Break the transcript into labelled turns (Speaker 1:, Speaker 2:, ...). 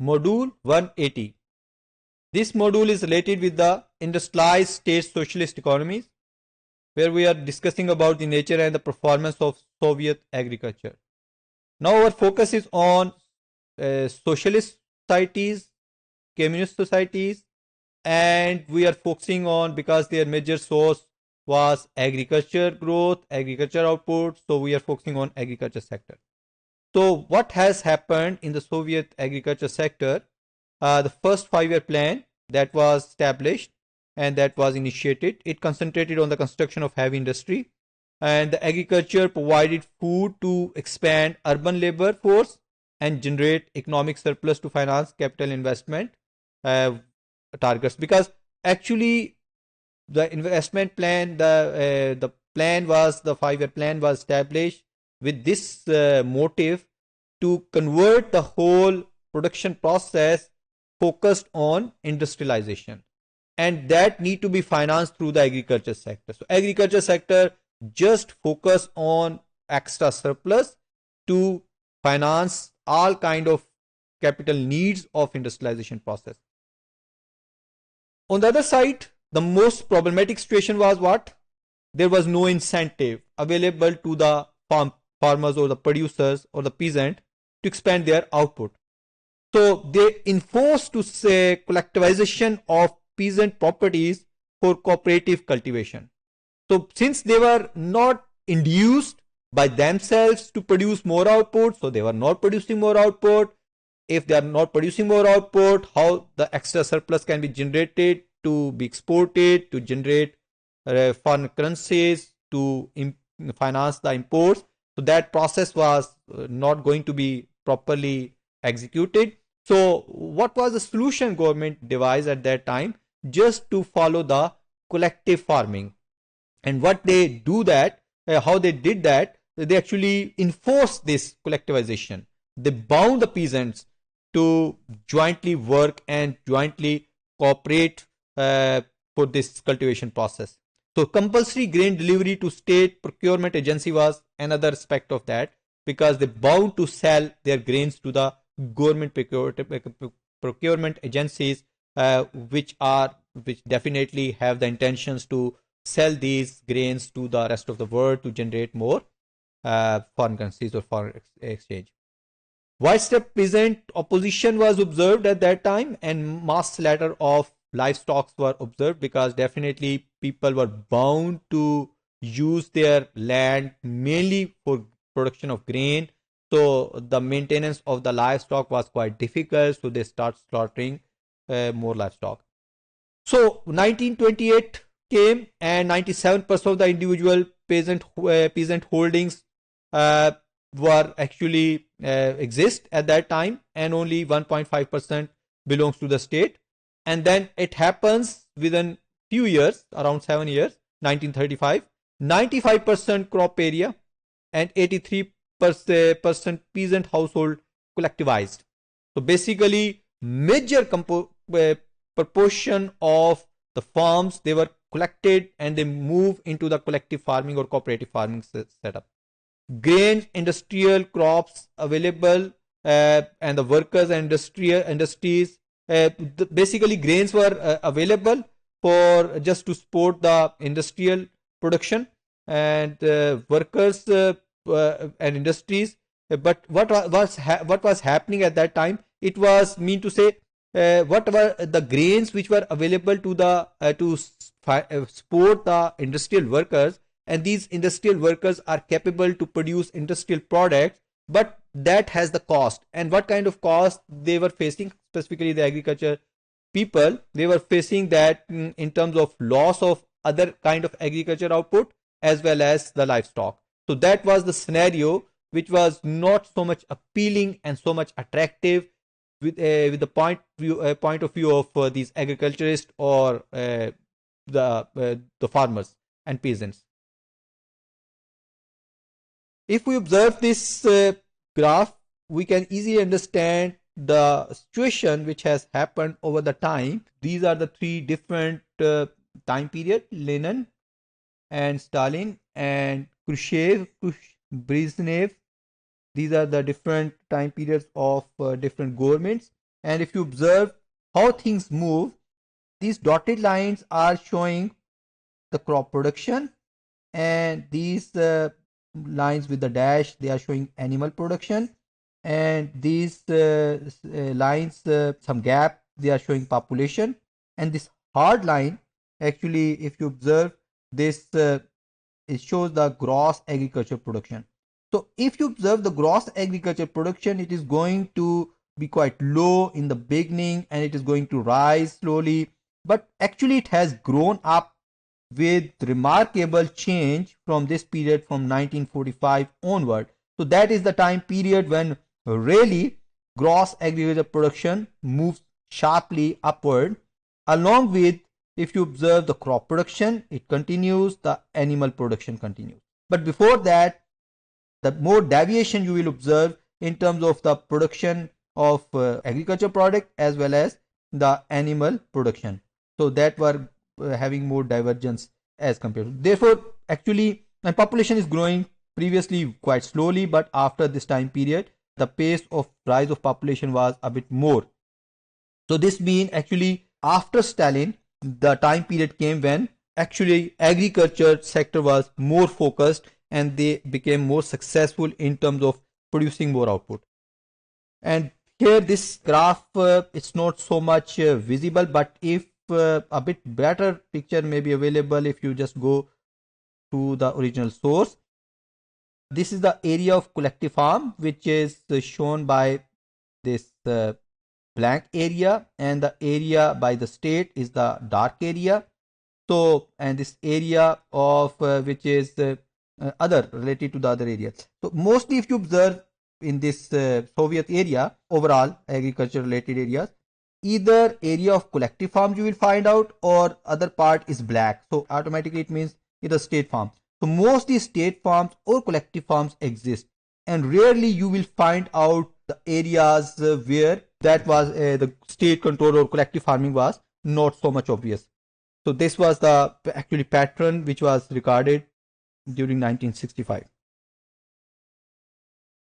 Speaker 1: Module 180. This module is related with the industrialized state socialist economies, where we are discussing about the nature and the performance of Soviet agriculture. Now our focus is on socialist societies, communist societies, and we are focusing on because their major source was agriculture growth, agriculture output. So we are focusing on agriculture sector. So what has happened in the Soviet agriculture sector? The first 5-year plan that was established and that was initiated, it concentrated on the construction of heavy industry, and the agriculture provided food to expand urban labor force and generate economic surplus to finance capital investment targets. Because actually the investment plan, the plan was, the 5-year plan was established with this motive to convert the whole production process focused on industrialization, and that need to be financed through the agriculture sector. So agriculture sector just focus on extra surplus to finance all kind of capital needs of industrialization process. On the other side, the most problematic situation was what? There was no incentive available to the farmers or the producers or the peasant to expand their output. So they enforced to say collectivization of peasant properties for cooperative cultivation. So since they were not induced by themselves to produce more output, so they were not producing more output. If they are not producing more output, how the extra surplus can be generated to be exported, to generate foreign currencies, to finance the imports? So that process was not going to be properly executed. So what was the solution government devised at that time? Just to follow the collective farming. And what they do that, how they did that, they actually enforced this collectivization. They bound the peasants to jointly work and jointly cooperate for this cultivation process. So compulsory grain delivery to state procurement agency was another aspect of that, because they bound to sell their grains to the government procurement agencies, which definitely have the intentions to sell these grains to the rest of the world to generate more foreign currencies or foreign exchange. Widespread peasant opposition was observed at that time, and mass slaughter of livestock were observed, because definitely people were bound to use their land mainly for production of grain. So the maintenance of the livestock was quite difficult, so they start slaughtering more livestock. So 1928 came, and 97% of the individual peasant holdings were actually exist at that time, and only 1.5% belongs to the state. And then it happens within few years, around 7 years, 1935, 95% crop area and 83% peasant household collectivized. So basically major proportion of the farms, they were collected and they move into the collective farming or cooperative farming setup. Grain industrial crops available, and the workers and industries, basically grains were available for just to support the industrial production and workers and industries. But what was happening at that time? It was mean to say what were the grains which were available to the to support the industrial workers, and these industrial workers are capable to produce industrial products, but that has the cost. And what kind of cost they were facing, specifically the agriculture people? They were facing that in terms of loss of other kind of agriculture output as well as the livestock. So that was the scenario which was not so much appealing and so much attractive with the point of view of these agriculturists or the farmers and peasants. If we observe this graph, we can easily understand the situation which has happened over the time. These are the three different time period: Lenin and Stalin and Khrushchev, Brezhnev. These are the different time periods of different governments, And if you observe how things move, these dotted lines are showing the crop production, and these lines with the dash, they are showing animal production, and these lines, some gap, they are showing population. And this hard line, actually, if you observe this, it shows the gross agriculture production. So if you observe the gross agriculture production, it is going to be quite low in the beginning and it is going to rise slowly, but actually it has grown up with remarkable change from this period from 1945 onward. So that is the time period when really gross agriculture production moves sharply upward. Along with, if you observe the crop production, it continues, the animal production continues. But before that, the more deviation you will observe in terms of the production of agriculture product as well as the animal production. So that were having more divergence as compared to. Therefore, actually, and population is growing previously quite slowly, but after this time period, the pace of rise of population was a bit more. So this means actually after Stalin, the time period came when actually agriculture sector was more focused and they became more successful in terms of producing more output. And here this graph, it's not so much visible, but if a bit better picture may be available if you just go to the original source. This is the area of collective farm, which is shown by this blank area, and the area by the state is the dark area. So, and this area of which is other, related to the other areas. So mostly if you observe in this Soviet area, overall agriculture related areas, either area of collective farms you will find out, or other part is black. So automatically it means either state farm. So mostly state farms or collective farms exist, and rarely you will find out the areas where that was the state control or collective farming was not so much obvious. So this was the actually pattern which was recorded during 1965.